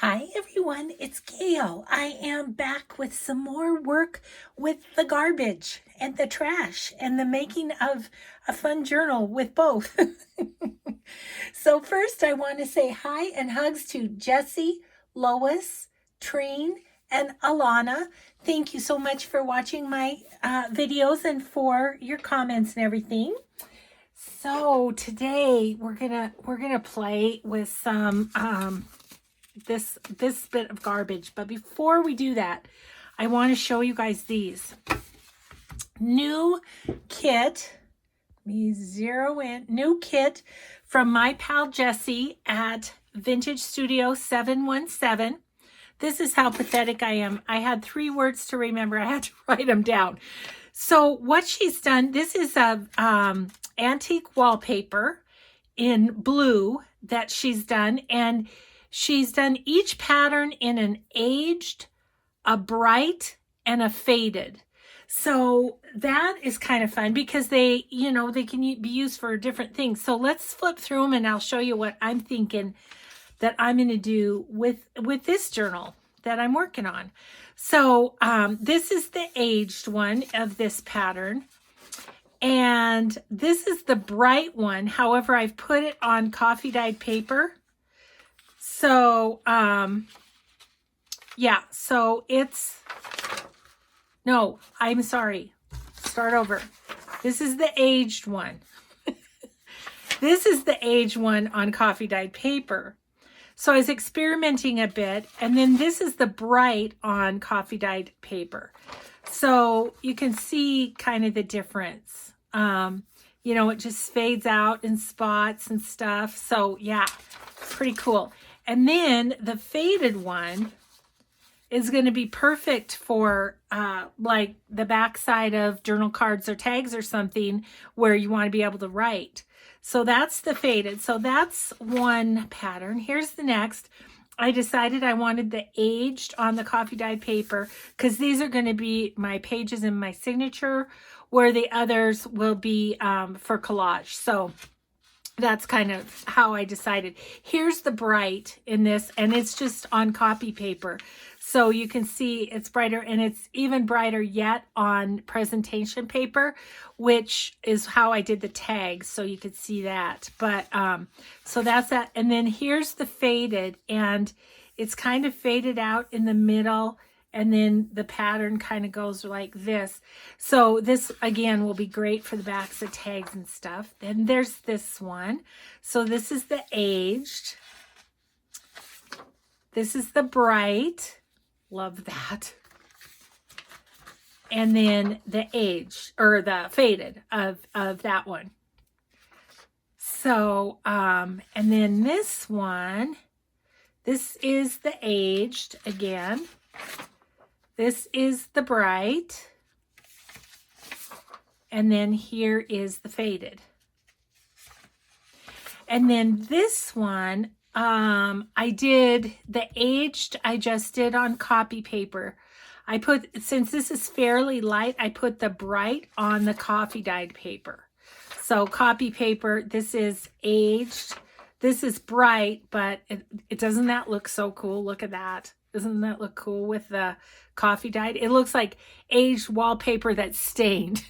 Hi everyone, it's Gail. I am back with some more work with the garbage and the trash and the making of a fun journal with both. So first I want to say hi and hugs to Jessie, Lois, Treen, and Alana. Thank you so much for watching my videos and for your comments and everything. So today we're gonna play with some this bit of garbage. But before we do that, I want to show you guys these. New kit. Let me zero in. New kit from my pal Jessie at Vintage Studio 717. This is how pathetic I am. I had 3 words to remember. I had to write them down. So what she's done, this is a antique wallpaper in blue that she's done, and she's done each pattern in an aged, a bright, and a faded. So that is kind of fun because they can be used for different things. So let's flip through them and I'll show you what I'm thinking that I'm going to do with this journal that I'm working on. So this is the aged one of this pattern. And this is the bright one. However, I've put it on coffee dyed paper. So, yeah, so no, I'm sorry. Start over. This is the aged one. This is the aged one on coffee dyed paper. So I was experimenting a bit, and then this is the bright on coffee dyed paper. So you can see kind of the difference. It just fades out in spots and stuff. So yeah, pretty cool. And then the faded one is going to be perfect for like the backside of journal cards or tags or something where you want to be able to write. So that's the faded. So that's one pattern. Here's the next. I decided I wanted the aged on the coffee dyed paper because these are going to be my pages in my signature, where the others will be for collage. So that's kind of how I decided. Here's the bright in this, and it's just on copy paper. So you can see it's brighter, and it's even brighter yet on presentation paper, which is how I did the tags, so you could see that. But so that's that. And then here's the faded, and it's kind of faded out in the middle, and then the pattern kind of goes like this. So this, again, will be great for the backs of tags and stuff. Then there's this one. So this is the aged. This is the bright. Love that. And then the aged, or the faded of that one. So, and then this one, this is the aged again. This is the bright. And then here is the faded. And then this one, I did the aged, I just did on copy paper. I put, since this is fairly light, I put the bright on the coffee dyed paper. So copy paper, this is aged. This is bright, but it doesn't that look so cool? Look at that. Doesn't that look cool with the coffee dyed? It looks like aged wallpaper that's stained.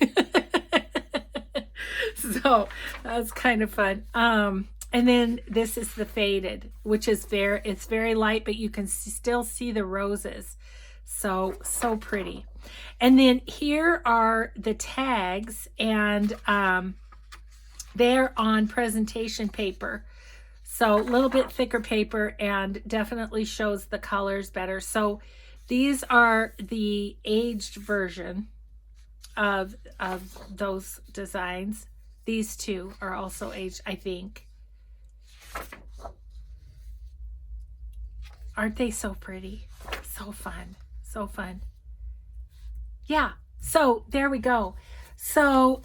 So that's kind of fun. And then this is the faded, which is it's very light, but you can still see the roses. So pretty. And then here are the tags, and they're on presentation paper. So a little bit thicker paper, and definitely shows the colors better. So these are the aged version of those designs. These two are also aged, I think. Aren't they so pretty? So fun. So fun. Yeah. So there we go. So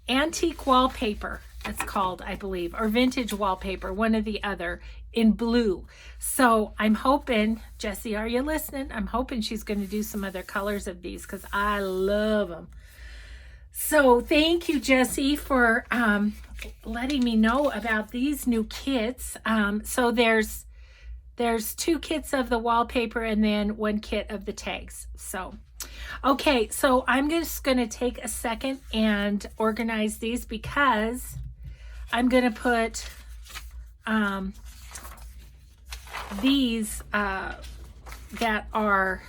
antique wallpaper, it's called, I believe, or vintage wallpaper, one or the other, in blue. So I'm hoping, Jessie, are you listening? I'm hoping she's going to do some other colors of these because I love them. So thank you, Jessie, for letting me know about these new kits. So there's there's 2 kits of the wallpaper and then 1 kit of the tags. So, okay, so I'm just going to take a second and organize these because I'm going to put these that are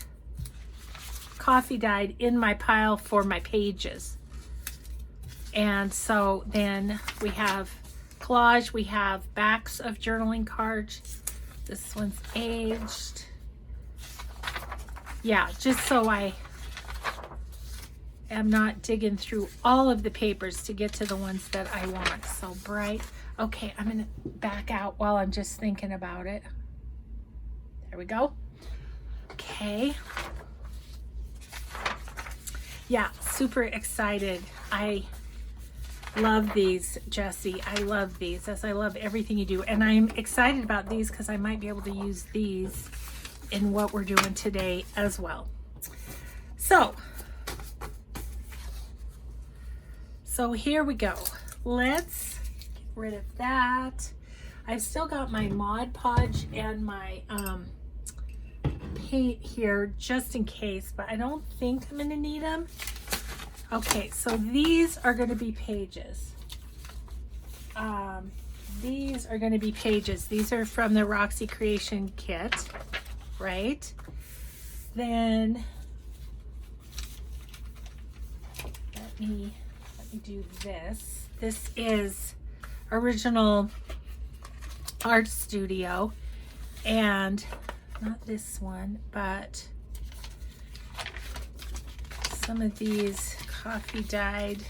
coffee dyed in my pile for my pages. And so then we have collage, we have backs of journaling cards. This one's aged. Yeah, just so I am not digging through all of the papers to get to the ones that I want. So bright. Okay, I'm gonna back out while I'm just thinking about it. There we go. Okay. Yeah, super excited. I love these, Jessie. I love these, as I love everything you do. And I'm excited about these because I might be able to use these in what we're doing today as well. So here we go. Let's get rid of that. I've still got my Mod Podge and my paint here just in case, but I don't think I'm gonna need them. Okay, so these are going to be pages. These are going to be pages. These are from the Roxy Creation Kit, right? Then let me do this. This is Original Art Studio, and not this one, but some of these coffee dyed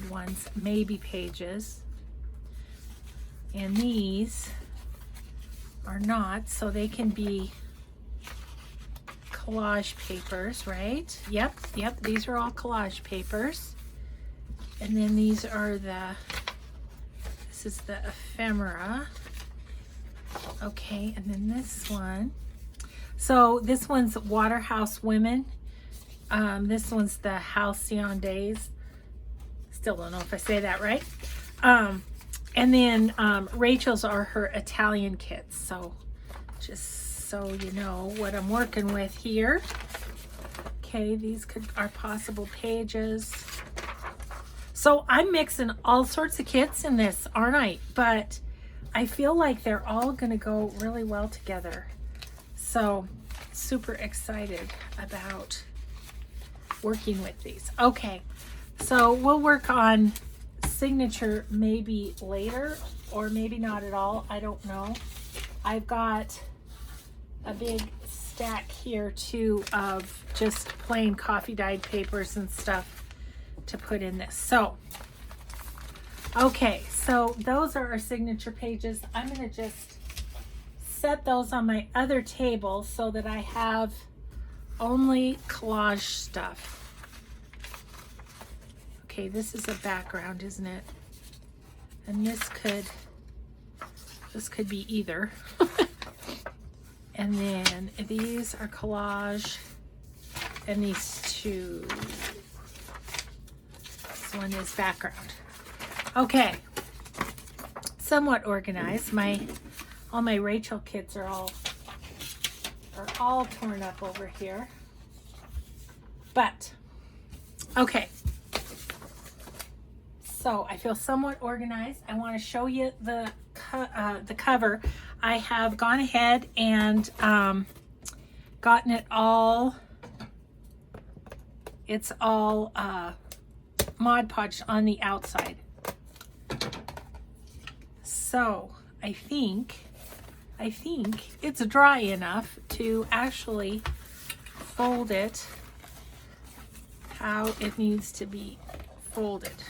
ones may be pages, and these are not, so they can be collage papers, right? Yep, these are all collage papers. And then these are this is the Ephemera. Okay, and then this one. So this one's Waterhouse Women. This one's the Halcyon Days. Still don't know if I say that right. And then Rachel's are her Italian kits. So just so you know what I'm working with here. Okay, these are possible pages. So I'm mixing all sorts of kits in this, aren't I? But I feel like they're all gonna go really well together. So super excited about working with these. Okay, so we'll work on signature maybe later or maybe not at all. I don't know. I've got a big stack here too of just plain coffee dyed papers and stuff to put in this. So okay, so those are our signature pages. I'm going to just set those on my other table so that I have only collage stuff. Okay, this is a background, isn't it? And this could be either. And then these are collage, and these two, this one is background. Okay, somewhat organized. All my Rachel kits are all torn up over here. But okay, so I feel somewhat organized. I want to show you the cover. I have gone ahead and gotten it all. It's all Mod Podge on the outside. So I think it's dry enough to actually fold it how it needs to be folded.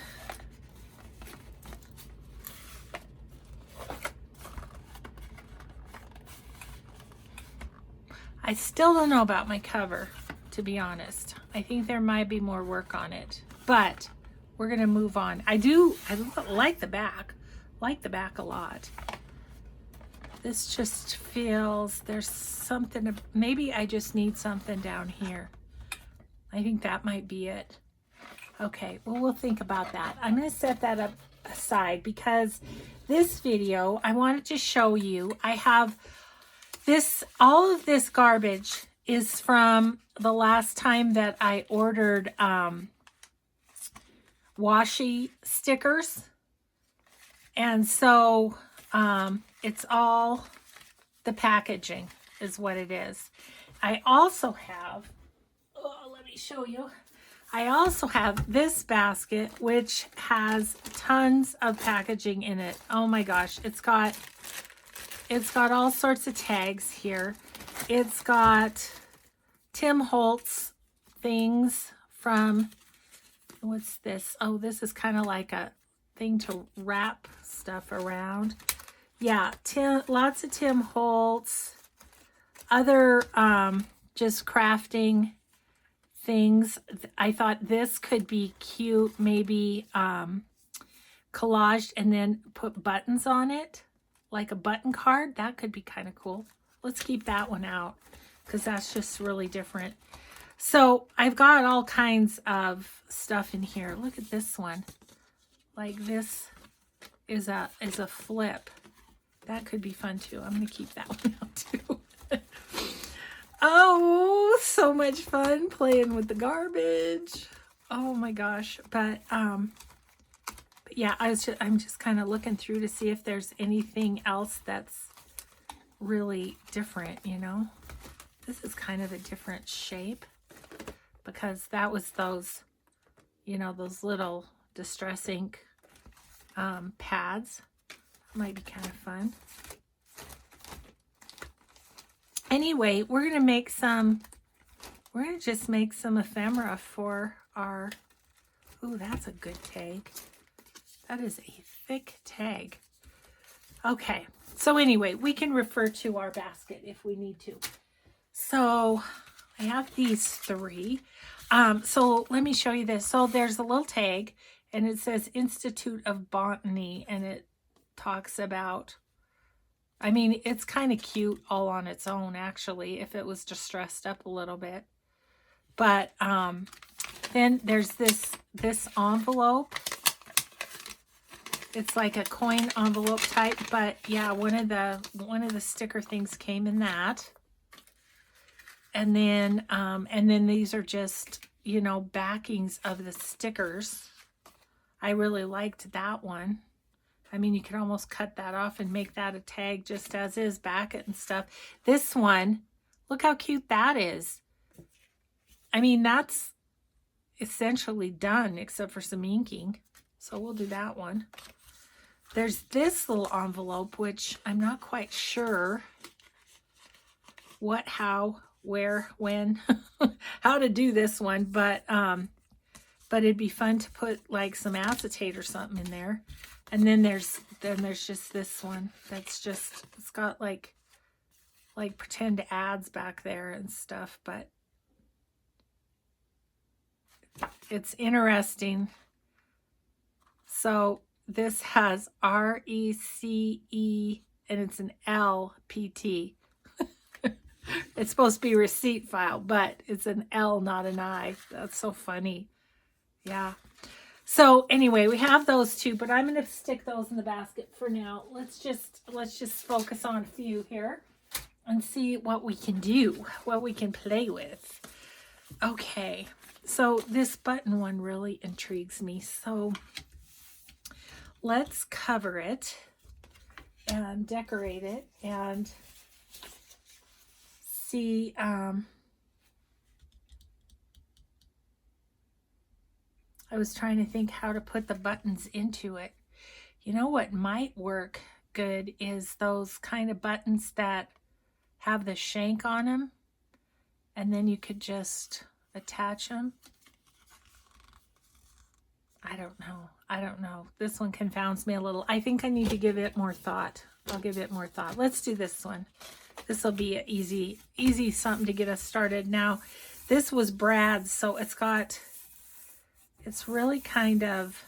I still don't know about my cover, to be honest. I think there might be more work on it, but we're gonna move on. I like the back. Like the back a lot. This just feels, there's something, maybe I just need something down here. I think that might be it. Okay, well, we'll think about that. I'm going to set that up aside because this video, I wanted to show you, I have this, all of this garbage is from the last time that I ordered washi stickers. And so it's all the packaging is what it is. I also have, oh, let me show you. I also have this basket, which has tons of packaging in it. Oh my gosh, it's got all sorts of tags here. It's got Tim Holtz things from, what's this? Oh, this is kind of like a thing to wrap stuff around. Yeah, lots of Tim Holtz, other just crafting things. I thought this could be cute, maybe collaged and then put buttons on it, like a button card. That could be kind of cool. Let's keep that one out because that's just really different. So I've got all kinds of stuff in here. Look at this one. Like this is a flip. That could be fun too. I'm going to keep that one out too. Oh, so much fun playing with the garbage. Oh my gosh. But yeah, I'm just kind of looking through to see if there's anything else that's really different, you know. This is kind of a different shape because that was those, you know, those little Distress ink pads. Might be kind of fun. Anyway, we're going to just make some ephemera for our, ooh, that's a good tag. That is a thick tag. Okay, so anyway, we can refer to our basket if we need to. So I have these three. So let me show you this. So there's a little tag and it says Institute of Botany, and it talks about, I mean, it's kind of cute all on its own, actually, if it was just dressed up a little bit. But then there's this envelope. It's like a coin envelope type, but yeah, one of the sticker things came in that. And then these are just, you know, backings of the stickers. I really liked that one. I mean, you could almost cut that off and make that a tag just as is, back it and stuff. This one, look how cute that is. I mean, that's essentially done except for some inking. So we'll do that one. There's this little envelope, which I'm not quite sure what, how, where, when, how to do this one, but it'd be fun to put like some acetate or something in there. And then there's just this one that's just, it's got like pretend ads back there and stuff, but it's interesting. So this has RECE and it's an LPT. It's supposed to be receipt file, but it's an L, not an I. That's so funny. Yeah. So anyway, we have those two, but I'm going to stick those in the basket for now. Let's just focus on a few here and see what we can do, what we can play with. Okay. So this button one really intrigues me. So let's cover it and decorate it and see, I was trying to think how to put the buttons into it. You know what might work good is those kind of buttons that have the shank on them, and then you could just attach them. I don't know. This one confounds me a little. I think I need to give it more thought. I'll give it more thought. Let's do this one. This will be an easy something to get us started. Now, this was Brad's, so it's really kind of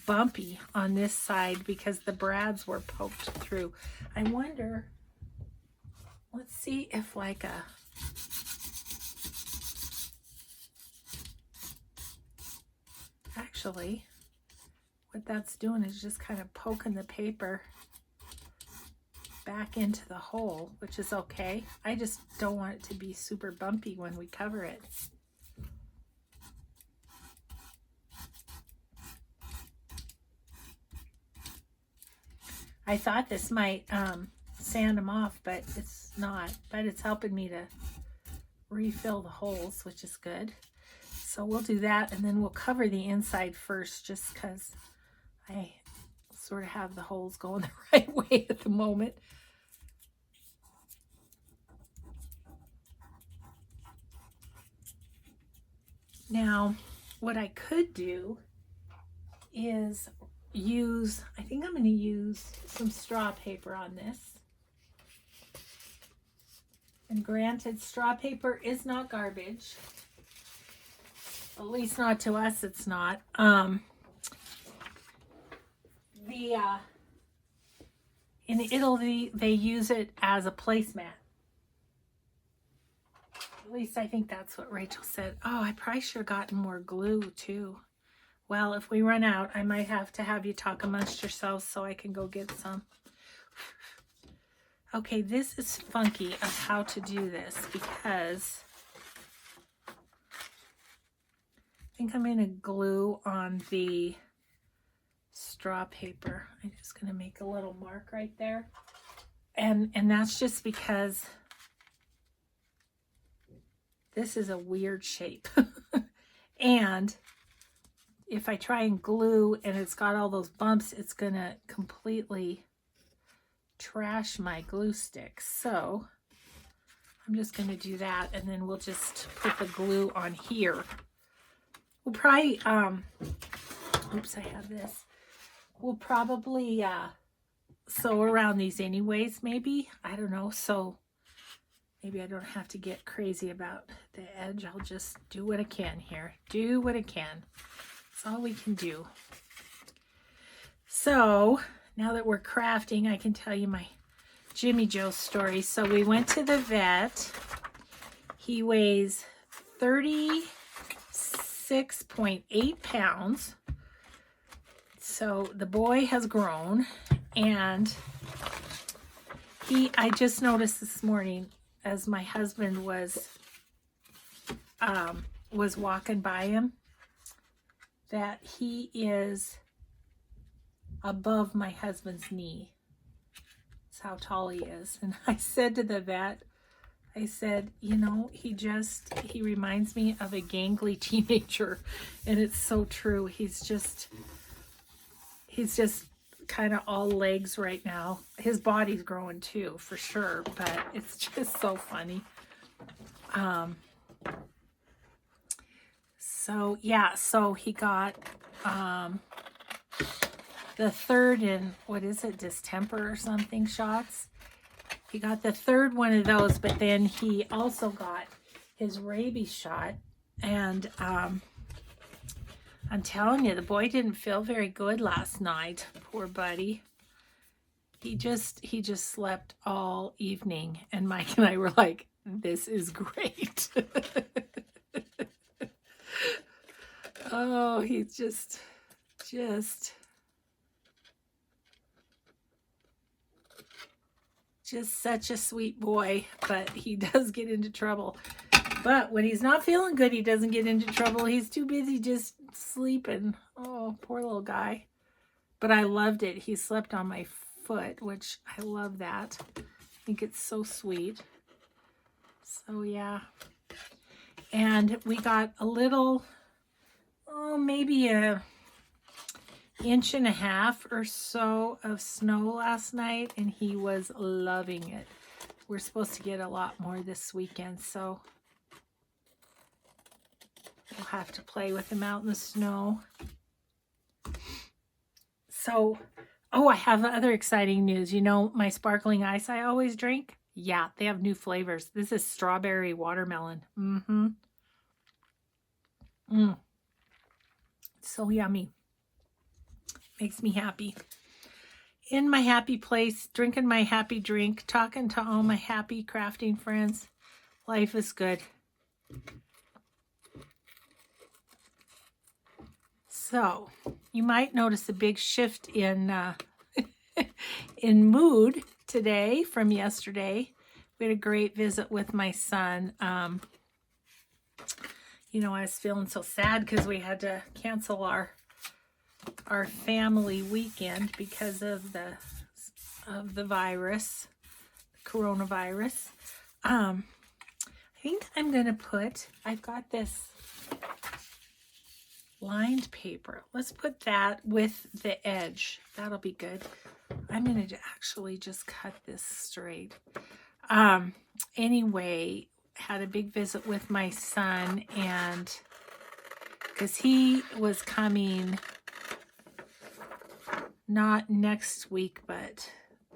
bumpy on this side because the brads were poked through. I wonder, let's see if like a, actually, what that's doing is just kind of poking the paper back into the hole, which is okay. I just don't want it to be super bumpy when we cover it. I thought this might sand them off, but it's not. But it's helping me to refill the holes, which is good. So we'll do that, and then we'll cover the inside first, just because I sort of have the holes going the right way at the moment. Now, what I could do is use, I think I'm going to use some straw paper on this. And granted, straw paper is not garbage. At least not to us, it's not. In Italy, they use it as a placemat. At least I think that's what Rachel said. Oh, I probably should have gotten more glue too. Well, if we run out, I might have to have you talk amongst yourselves so I can go get some. Okay, this is funky of how to do this because I think I'm going to glue on the straw paper. I'm just going to make a little mark right there. And that's just because this is a weird shape. And if I try and glue and it's got all those bumps, it's going to completely trash my glue stick. So I'm just going to do that, and then we'll just put the glue on here. We'll probably, oops, I have this. We'll probably sew around these anyways, maybe. I don't know. So maybe I don't have to get crazy about the edge. I'll just do what I can here. Do what I can. That's all we can do. So now that we're crafting, I can tell you my Jimmy Joe story. So we went to the vet. He weighs 36.8 pounds. So the boy has grown, and I just noticed this morning as my husband was walking by him that he is above my husband's knee. That's how tall he is. And I said to the vet, I said, you know, he reminds me of a gangly teenager. And it's so true. He's just kind of all legs right now. His body's growing too, for sure, but it's just so funny. So yeah, so he got the third in, what is it, distemper or something shots. He got the third one of those, but then he also got his rabies shot. And I'm telling you, the boy didn't feel very good last night. Poor buddy. He just slept all evening, and Mike and I were like, this is great. Oh, he's just such a sweet boy, but he does get into trouble. But when he's not feeling good, he doesn't get into trouble. He's too busy just sleeping. Oh, poor little guy. But I loved it. He slept on my foot, which I love that. I think it's so sweet. So yeah. And we got a little, maybe a inch and a half or so of snow last night, and he was loving it. We're supposed to get a lot more this weekend, so we'll have to play with him out in the snow. So, I have other exciting news. You know my sparkling ice I always drink? Yeah, they have new flavors. This is strawberry watermelon. So yummy. Makes me happy. In my happy place, drinking my happy drink, talking to all my happy crafting friends. Life is good. So you might notice a big shift in in mood today from yesterday. We had a great visit with my son. You know, I was feeling so sad because we had to cancel our family weekend because of the virus, coronavirus. I think I'm gonna I've got this lined paper. Let's put that with the edge. That'll be good. I'm gonna actually just cut this straight. Anyway, had a big visit with my son, and because he was coming not next week, but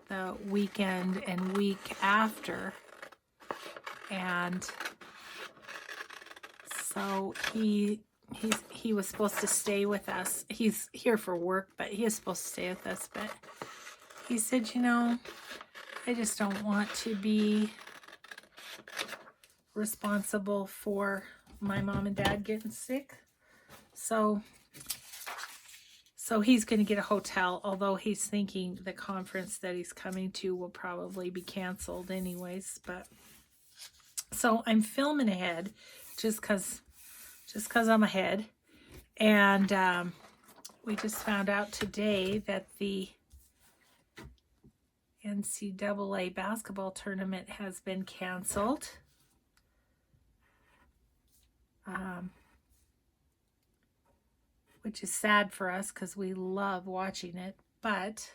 the weekend and week after. And so he was supposed to stay with us. He's here for work, but he is supposed to stay with us. But he said, you know, I just don't want to be responsible for my mom and dad getting sick. So he's going to get a hotel, although he's thinking the conference that he's coming to will probably be canceled anyways. But so I'm filming ahead just because I'm ahead. And we just found out today that the NCAA basketball tournament has been canceled. Which is sad for us because we love watching it, but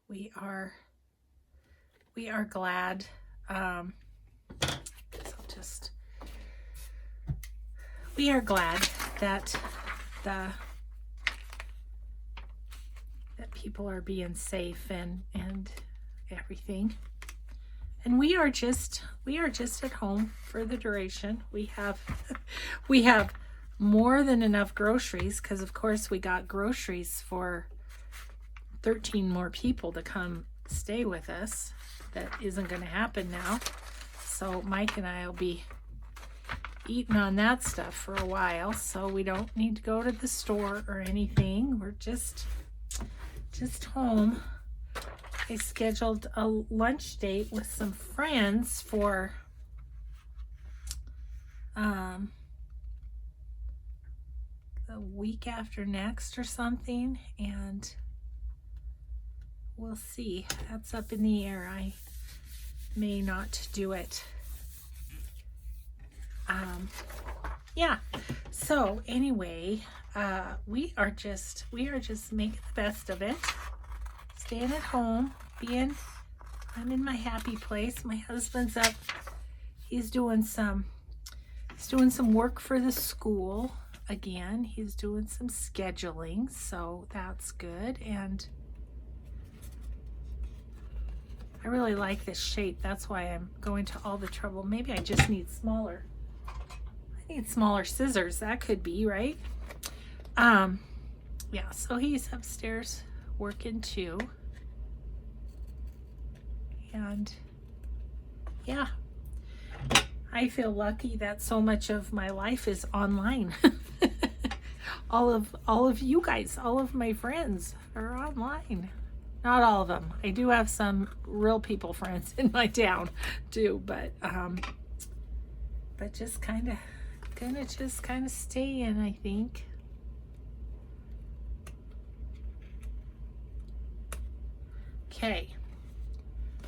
we are glad. We are glad that that people are being safe and everything. And we are just at home for the duration. We have more than enough groceries because, of course, we got groceries for 13 more people to come stay with us. That isn't going to happen now. So Mike and I will be eating on that stuff for a while. So we don't need to go to the store or anything. We're just home. I scheduled a lunch date with some friends for the week after next or something, and we'll see. That's up in the air. I may not do it. Yeah. So anyway, we are just making the best of it. Staying at home, I'm in my happy place. My husband's up. He's doing some work for the school again. He's doing some scheduling, so that's good. And I really like this shape. That's why I'm going to all the trouble. Maybe I just need smaller. I need smaller scissors. That could be, right? Yeah, so he's upstairs working too. And yeah, I feel lucky that so much of my life is online. all of you guys, all of my friends are online. Not all of them. I do have some real people friends in my town too, but just kind of stay in, I think. Okay.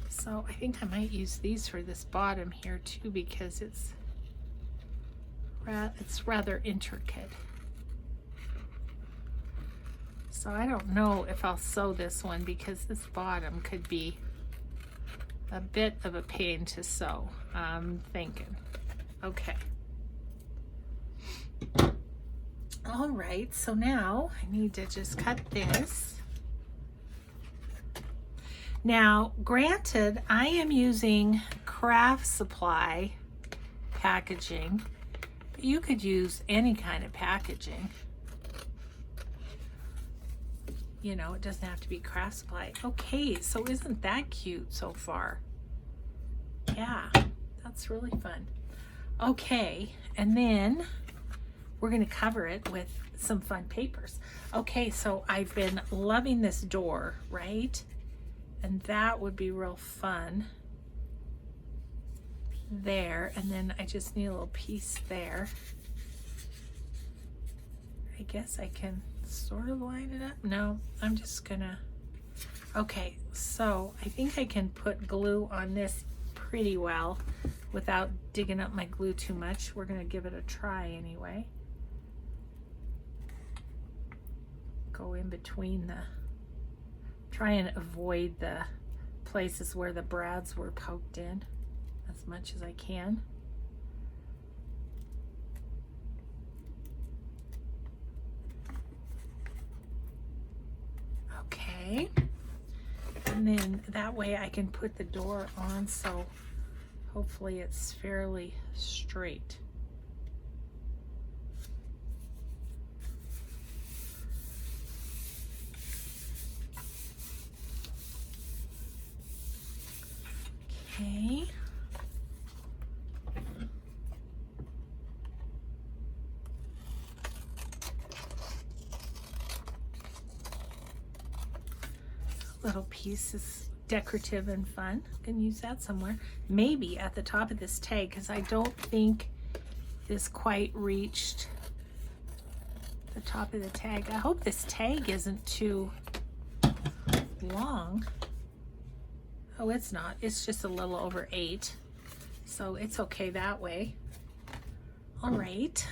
So I think I might use these for this bottom here too, because it's rather intricate. So I don't know if I'll sew this one because this bottom could be a bit of a pain to sew, I'm thinking. Okay. All right, so now I need to just cut this. Now, granted, I am using craft supply packaging, but you could use any kind of packaging. You know, it doesn't have to be craft supply. Okay, so isn't that cute so far? Yeah, that's really fun. Okay, and then we're going to cover it with some fun papers. Okay, so I've been loving this door, right? And that would be real fun there. And then I just need a little piece there. I guess I can sort of line it up. No, I'm just gonna, okay, so I think I can put glue on this pretty well without digging up my glue too much. We're gonna give it a try anyway. Go in between the, try and avoid the places where the brads were poked in as much as I can. Okay, and then that way I can put the door on, so hopefully it's fairly straight. Okay. Little piece is decorative and fun. Can use that somewhere. Maybe at the top of this tag, because I don't think this quite reached the top of the tag. I hope this tag isn't too long. Oh, it's not. It's just a little over 8. So it's okay that way. All right.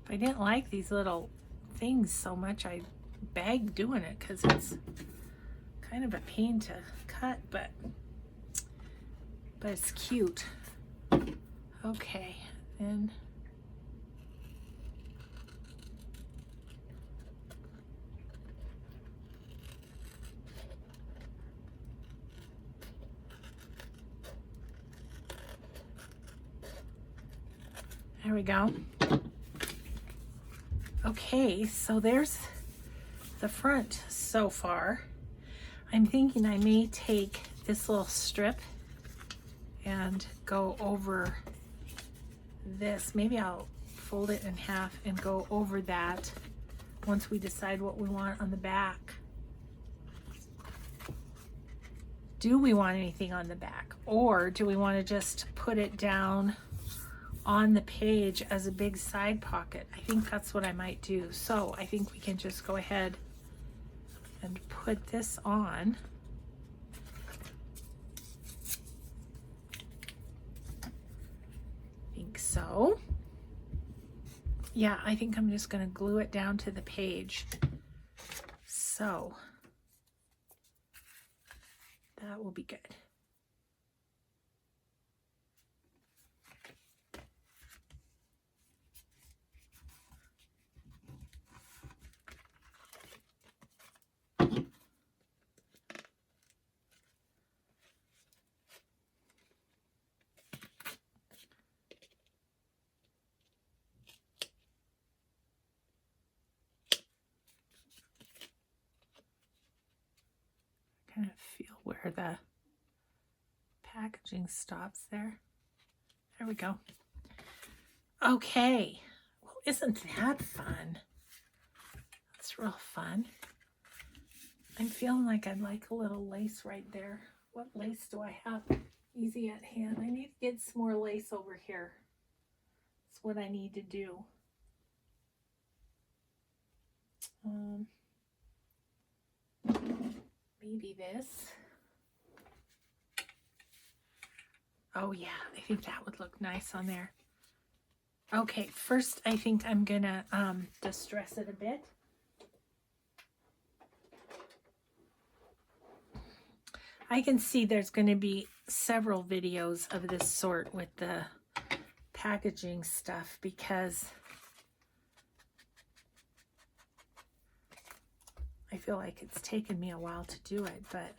I didn't like these little things so much. I begged doing it because it's kind of a pain to cut, but it's cute. Okay, then there we go. Okay, so there's the front so far. I'm thinking I may take this little strip and go over this. Maybe I'll fold it in half and go over that once we decide what we want on the back. Do we want anything on the back, or do we want to just put it down on the page as a big side pocket? I think that's what I might do. So I think we can just go ahead and put this on. I think so. Yeah, I think I'm just going to glue it down to the page. So that will be good. Kind of feel where the packaging stops there. There we go. Okay. Well, isn't that fun? That's real fun. I'm feeling like I'd like a little lace right there. What lace do I have easy at hand? I need to get some more lace over here. That's what I need to do. Maybe this. Oh yeah, I think that would look nice on there. Okay, first I think I'm gonna distress it a bit. I can see there's going to be several videos of this sort with the packaging stuff because I feel like it's taken me a while to do it, but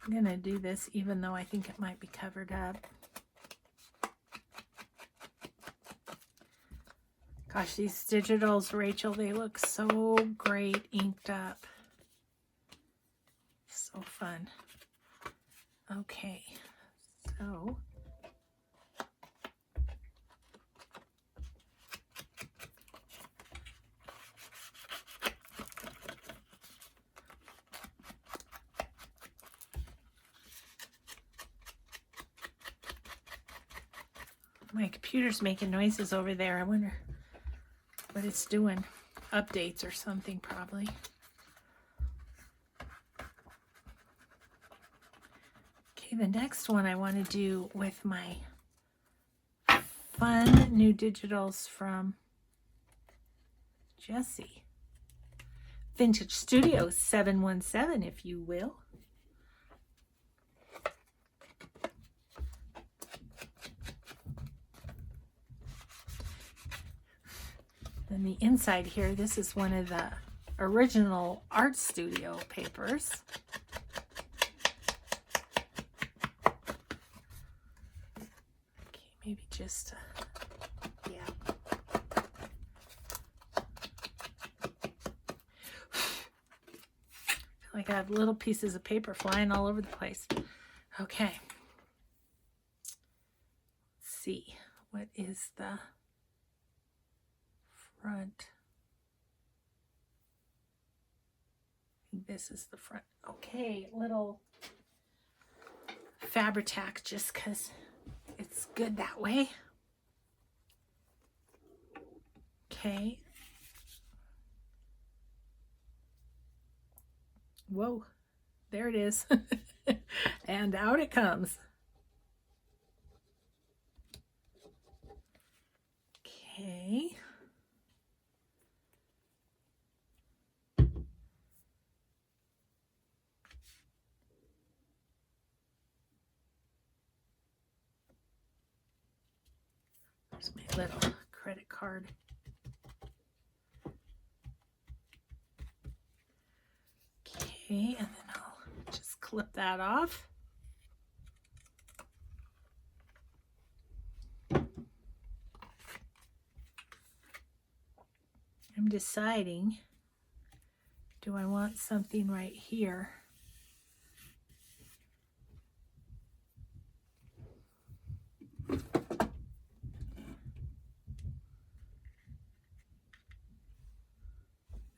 I'm going to do this even though I think it might be covered up. Gosh, these digitals, Rachel, they look so great inked up. So fun. Okay, so my computer's making noises over there. I wonder what it's doing. Updates or something, probably. Okay, the next one I want to do with my fun new digitals from Jessie. Vintage Studio 717, if you will. Then the inside here, this is one of the original Art Studio papers. Okay, maybe just, yeah. Like I have little pieces of paper flying all over the place. Okay. Let's see. What is the front? I think this is the front. Okay, little Fabri-Tac just because it's good that way. Okay. Whoa, there it is. And out it comes. Okay. There's my little credit card. Okay, and then I'll just clip that off. I'm deciding, do I want something right here?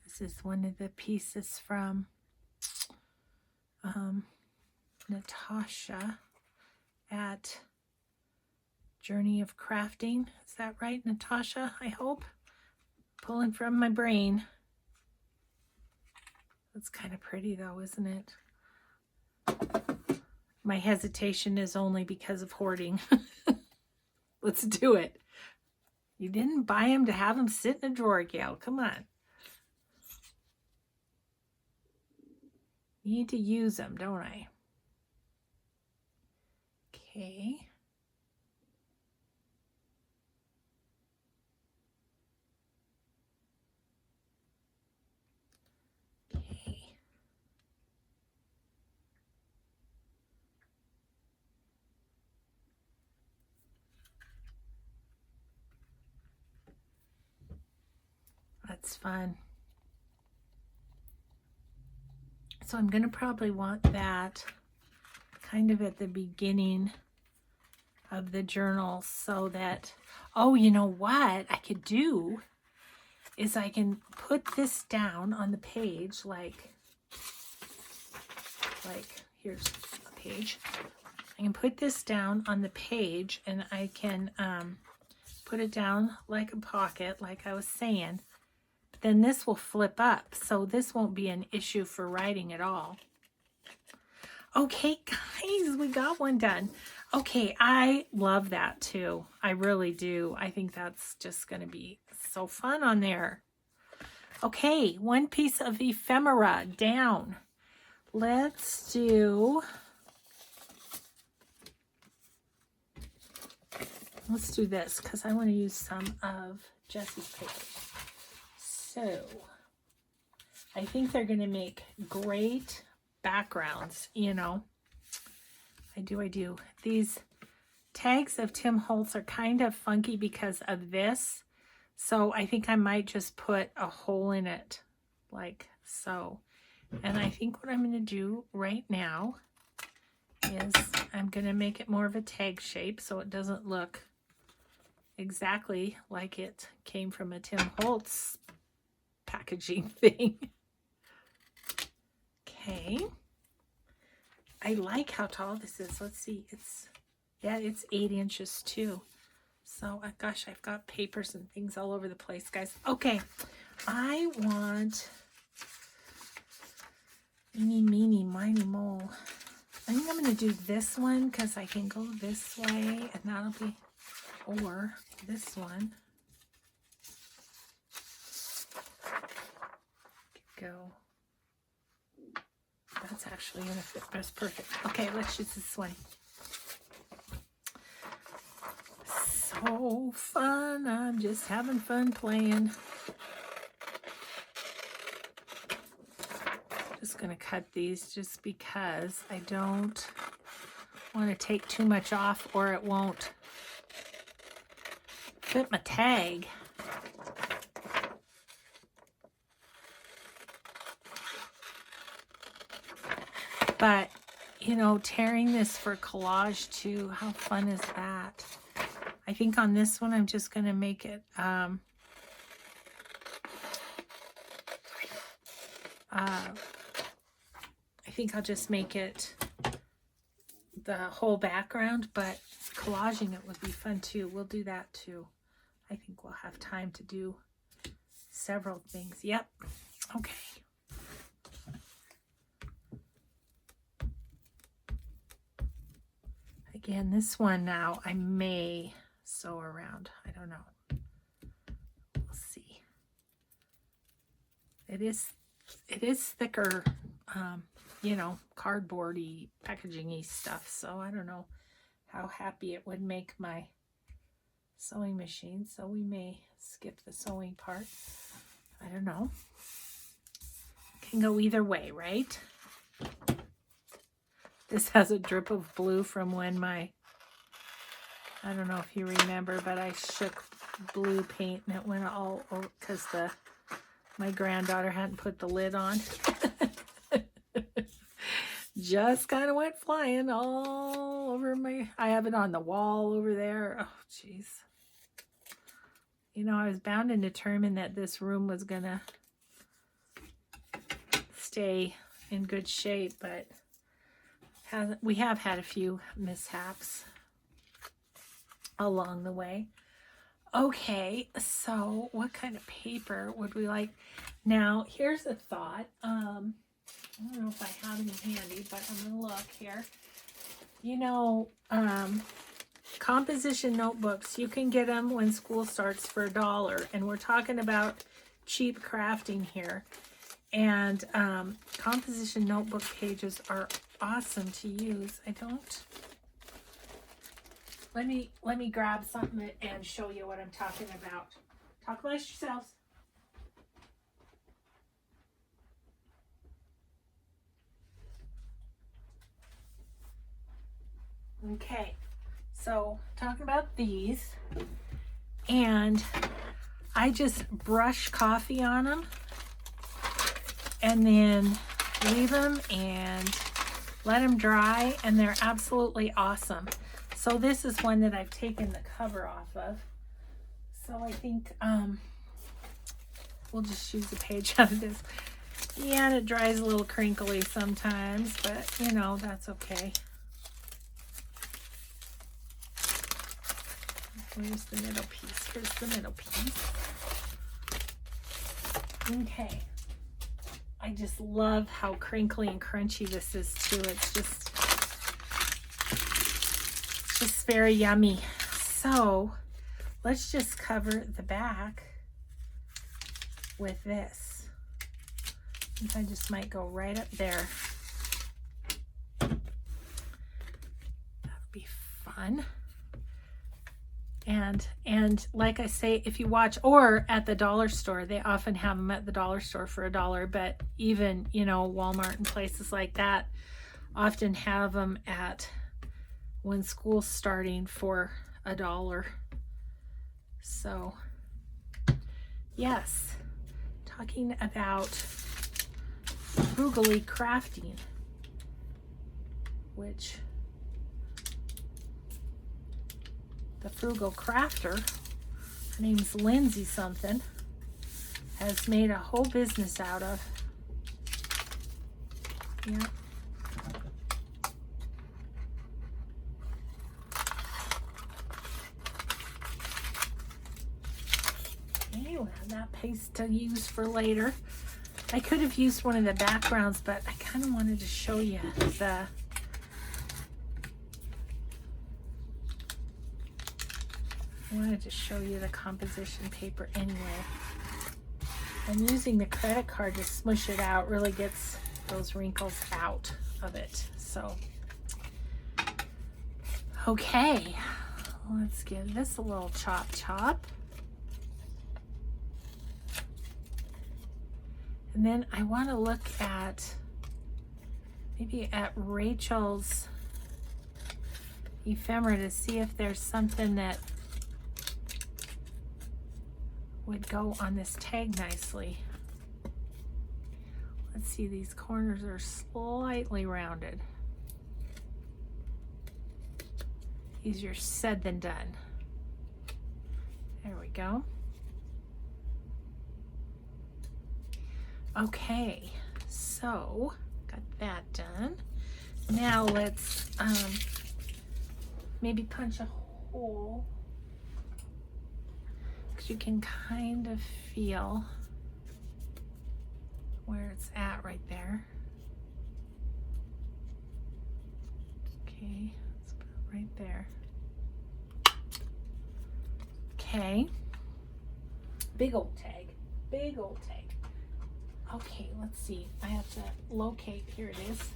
This is one of the pieces from Natasha at Journey of Crafting. Is that right, Natasha? I hope. Pulling from my brain. That's kind of pretty though, isn't it? My hesitation is only because of hoarding. Let's do it. You didn't buy them to have them sit in a drawer, Gail. Come on. Need to use them, don't I? Okay. Okay. That's fun. So I'm going to probably want that kind of at the beginning of the journal so that, oh, you know what I could do is I can put this down on the page like here's a page. I can put this down on the page and I can put it down like a pocket, like I was saying. Then this will flip up, so this won't be an issue for writing at all. Okay, guys, we got one done. Okay, I love that too. I really do. I think that's just going to be so fun on there. Okay, one piece of ephemera down. Let's do this because I want to use some of Jessie's paper. So, I think they're going to make great backgrounds, you know. I do. These tags of Tim Holtz are kind of funky because of this. So I think I might just put a hole in it like so. And I think what I'm going to do right now is I'm going to make it more of a tag shape so it doesn't look exactly like it came from a Tim Holtz packaging thing. Okay. I like how tall this is. Let's see. It's 8 inches too. So, gosh, I've got papers and things all over the place, guys. Okay. I want eeny, meeny, miny, mo. I think I'm going to do this one because I can go this way and that'll be, or this one. Go. That's actually going to fit. That's perfect. Okay, let's use this one. So fun. I'm just having fun playing. Just going to cut these just because I don't want to take too much off or it won't fit my tag. But, you know, tearing this for collage too, how fun is that? I think on this one, I'm just going to make it, I think I'll just make it the whole background, but collaging it would be fun too. We'll do that too. I think we'll have time to do several things. Yep. Okay. Again, this one now I may sew around. I don't know. We'll see. It is thicker, you know, cardboardy, packaging-y stuff. So I don't know how happy it would make my sewing machine. So we may skip the sewing part. I don't know. Can go either way, right? This has a drip of blue from when I don't know if you remember, but I shook blue paint and it went all over because my granddaughter hadn't put the lid on. Just kind of went flying all over I have it on the wall over there. Oh, jeez. You know, I was bound and determined that this room was going to stay in good shape, but we have had a few mishaps along the way. Okay, so what kind of paper would we like? Now, here's a thought. I don't know if I have any handy, but I'm going to look here. You know, composition notebooks, you can get them when school starts for $1. And we're talking about cheap crafting here. And composition notebook pages are awesome to use. Let me grab something and show you what I'm talking about. Talk amongst yourselves. Okay, so talking about these, and I just brush coffee on them and then leave them and let them dry, and they're absolutely awesome. So this is one that I've taken the cover off of. So I think we'll just use a page out of this. Yeah, and it dries a little crinkly sometimes, but you know, that's okay. Where's the middle piece? Here's the middle piece. Okay. I just love how crinkly and crunchy this is too. It's just very yummy. So let's just cover the back with this. I just might go right up there. That'll be fun. And like I say, if you watch, or at the dollar store, they often have them at the dollar store for $1, but even, you know, Walmart and places like that often have them at when school's starting for $1. So Yes, talking about frugally crafting, which the frugal crafter, her name's Lindsay something, has made a whole business out of. Yeah. Anyway, that paste to use for later. I could have used one of the backgrounds, but I kind of wanted to show you the composition paper anyway. And using the credit card to smush it out really gets those wrinkles out of it. So, okay, let's give this a little chop. And then I want to look at maybe at Rachel's ephemera to see if there's something that would go on this tag nicely. Let's see, these corners are slightly rounded. Easier said than done. There we go. Okay, so got that done. Now let's maybe punch a hole, because you can kind of feel where it's at right there. Okay, let's put it right there. Okay, big old tag, big old tag. Okay, let's see. I have to locate, here it is.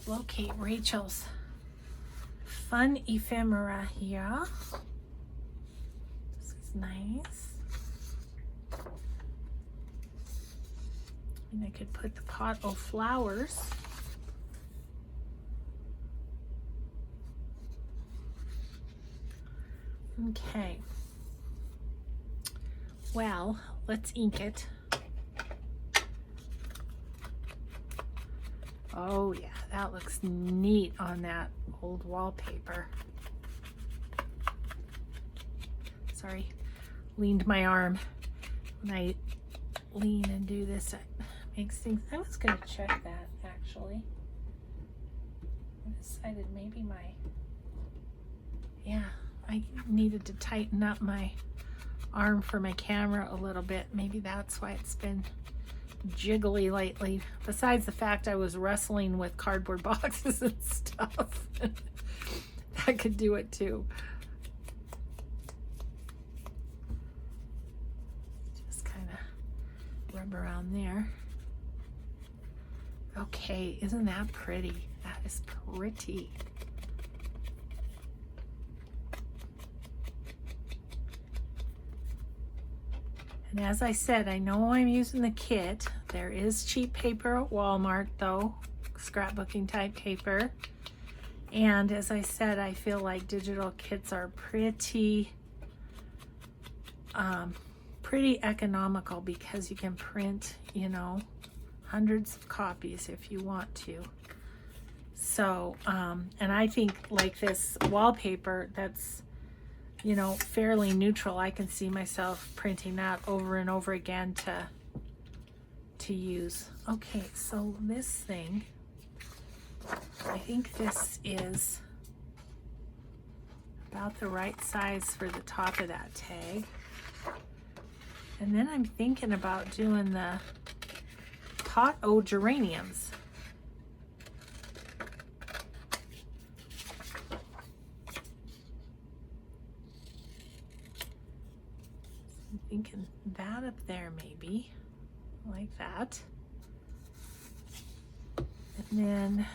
Locate Rachel's fun ephemera here. This is nice. And I could put the pot of flowers. Okay. Well, let's ink it. Oh yeah, that looks neat on that old wallpaper. Sorry, leaned my arm. When I lean and do this, it makes things, I was gonna check that actually. I decided maybe I needed to tighten up my arm for my camera a little bit. Maybe that's why it's been jiggly lately, besides the fact I was wrestling with cardboard boxes and stuff. That could do it too. Just kind of rub around there. Okay, isn't that pretty? That is pretty. And as I said, I know I'm using the kit. There is cheap paper at Walmart though, scrapbooking type paper. And as I said, I feel like digital kits are pretty economical, because you can print, you know, hundreds of copies if you want to. So, and I think like this wallpaper that's, you know, fairly neutral, I can see myself printing that over and over again to use. Okay, so this thing, I think this is about the right size for the top of that tag. And then I'm thinking about doing the pot o' geraniums. Thinking that up there, maybe like that. And then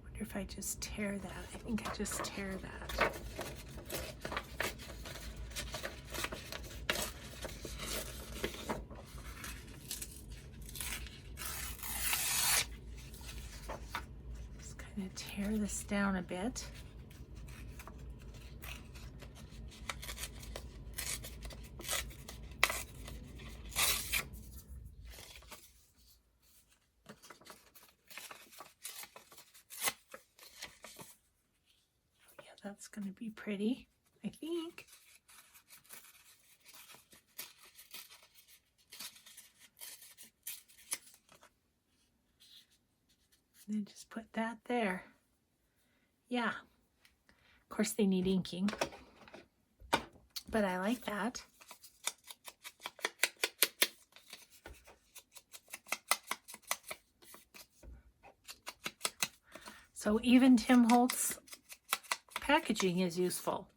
wonder if I just tear that. I think I just tear that. Just kind of tear this down a bit. Yeah, that's going to be pretty, I think. And just put that there. Yeah. Of course they need inking, but I like that. So even Tim Holtz packaging is useful.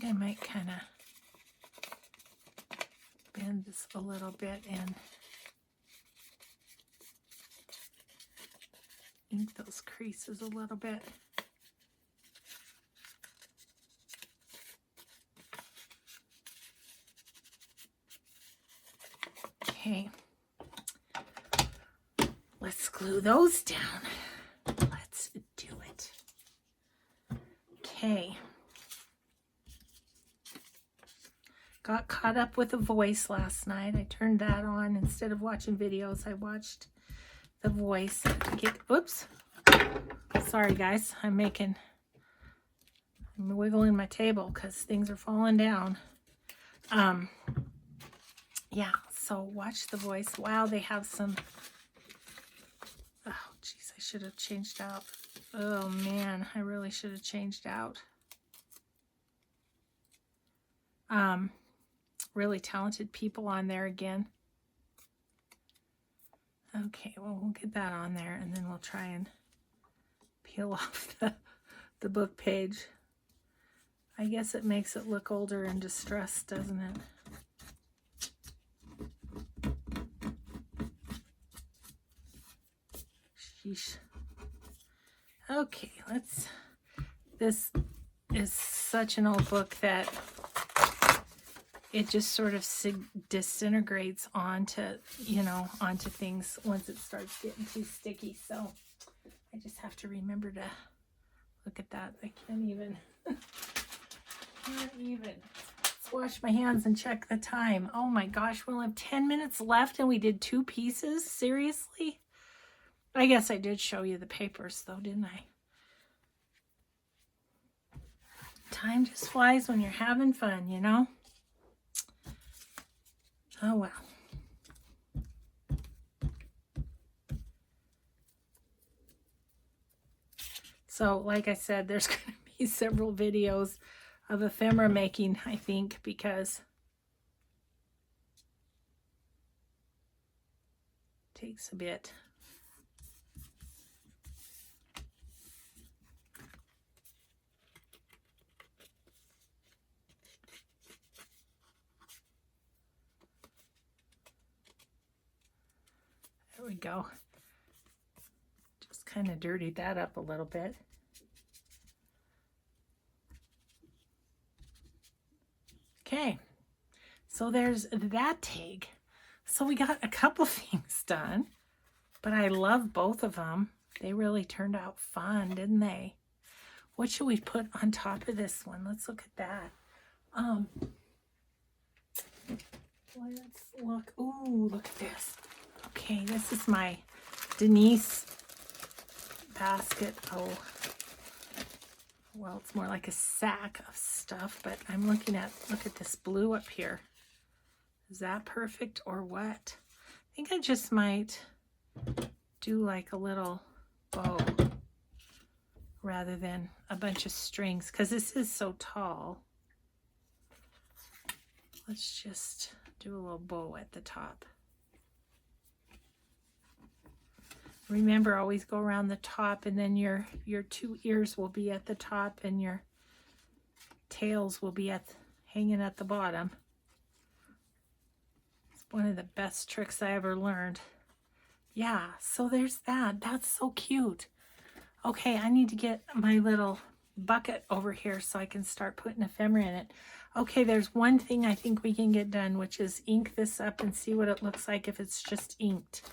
I might kind of bend this a little bit and ink those creases a little bit. Okay, let's glue those down. Let's do it. Okay. Got caught up with The Voice last night. I turned that on. Instead of watching videos, I watched The Voice. Oops. Sorry, guys. I'm wiggling my table because things are falling down. Yeah, so watch The Voice. Wow, they have some... Oh, geez, I should have changed out. Oh, man, I really should have changed out. Really talented people on there again. Okay, well, we'll get that on there, and then we'll try and peel off the book page. I guess it makes it look older and distressed, doesn't it? Sheesh. Okay, this is such an old book that it just sort of disintegrates onto things once it starts getting too sticky. So I just have to remember to look at that. I can't even. Let's wash my hands and check the time. Oh my gosh, we only have 10 minutes left and we did 2 pieces? Seriously? I guess I did show you the papers though, didn't I? Time just flies when you're having fun, you know? Oh well. So, like I said, there's going to be several videos of ephemera making, I think, because it takes a bit. There we go. Just kind of dirtied that up a little bit. Okay, so there's that tag. So we got a couple things done, but I love both of them. They really turned out fun, didn't they? What should we put on top of this one? Let's look at that. Let's look. Ooh, look at this. Okay, this is my Denise basket. Oh, well, it's more like a sack of stuff, but I'm looking at, look at this blue up here. Is that perfect or what? I think I just might do like a little bow rather than a bunch of strings because this is so tall. Let's just do a little bow at the top. Remember, always go around the top, and then your 2 ears will be at the top and your tails will be hanging at the bottom. It's one of the best tricks I ever learned. Yeah, so there's that. That's so cute. Okay, I need to get my little bucket over here so I can start putting ephemera in it. Okay, there's one thing I think we can get done, which is ink this up and see what it looks like if it's just inked,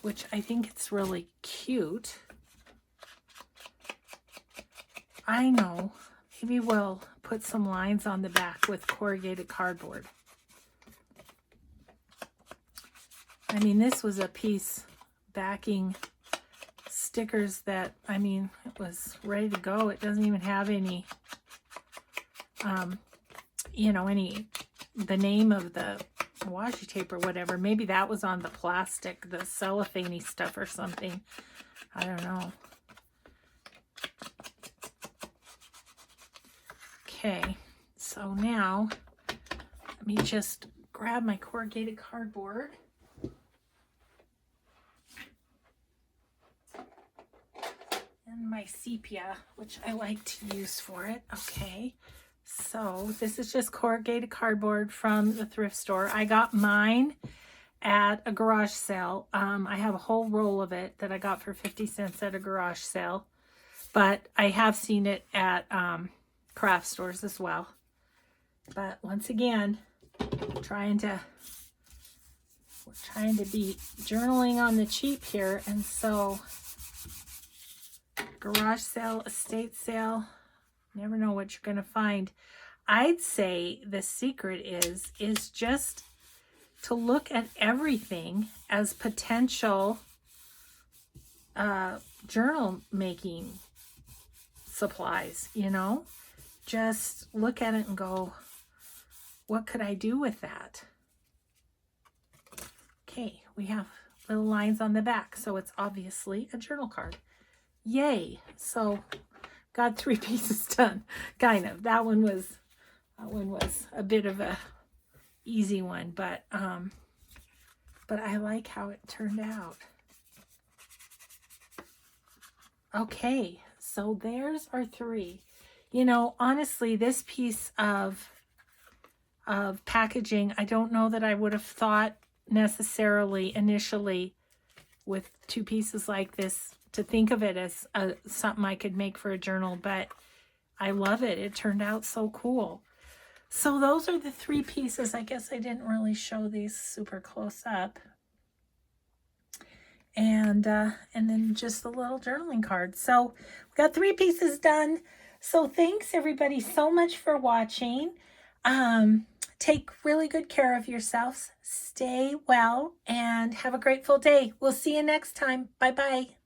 which I think it's really cute. I know. Maybe we'll put some lines on the back with corrugated cardboard. I mean, this was a piece backing stickers that, I mean, it was ready to go. It doesn't even have any, you know, the name of the washi tape or whatever. Maybe that was on the plastic, the cellophane-y stuff or something. I don't know. Okay, so now let me just grab my corrugated cardboard. And my sepia, which I like to use for it. Okay, so this is just corrugated cardboard from the thrift store. I got mine at a garage sale. I have a whole roll of it that I got for 50 cents at a garage sale, but I have seen it at craft stores as well. But once again, we're trying to be journaling on the cheap here, and so garage sale, estate sale, never know what you're going to find. I'd say the secret is just to look at everything as potential journal making supplies, you know? Just look at it and go, what could I do with that? Okay, we have little lines on the back, so it's obviously a journal card. Yay! So got 3 pieces done. Kind of. That one was a bit of a easy one, but I like how it turned out. Okay, so there's our 3. You know, honestly, this piece of packaging, I don't know that I would have thought necessarily initially with 2 pieces like this to think of it as something I could make for a journal, but I love it. It turned out so cool. So those are the 3 pieces. I guess I didn't really show these super close up. And then just the little journaling card. So we got 3 pieces done. So thanks everybody so much for watching. Take really good care of yourselves. Stay well and have a grateful day. We'll see you next time. Bye-bye.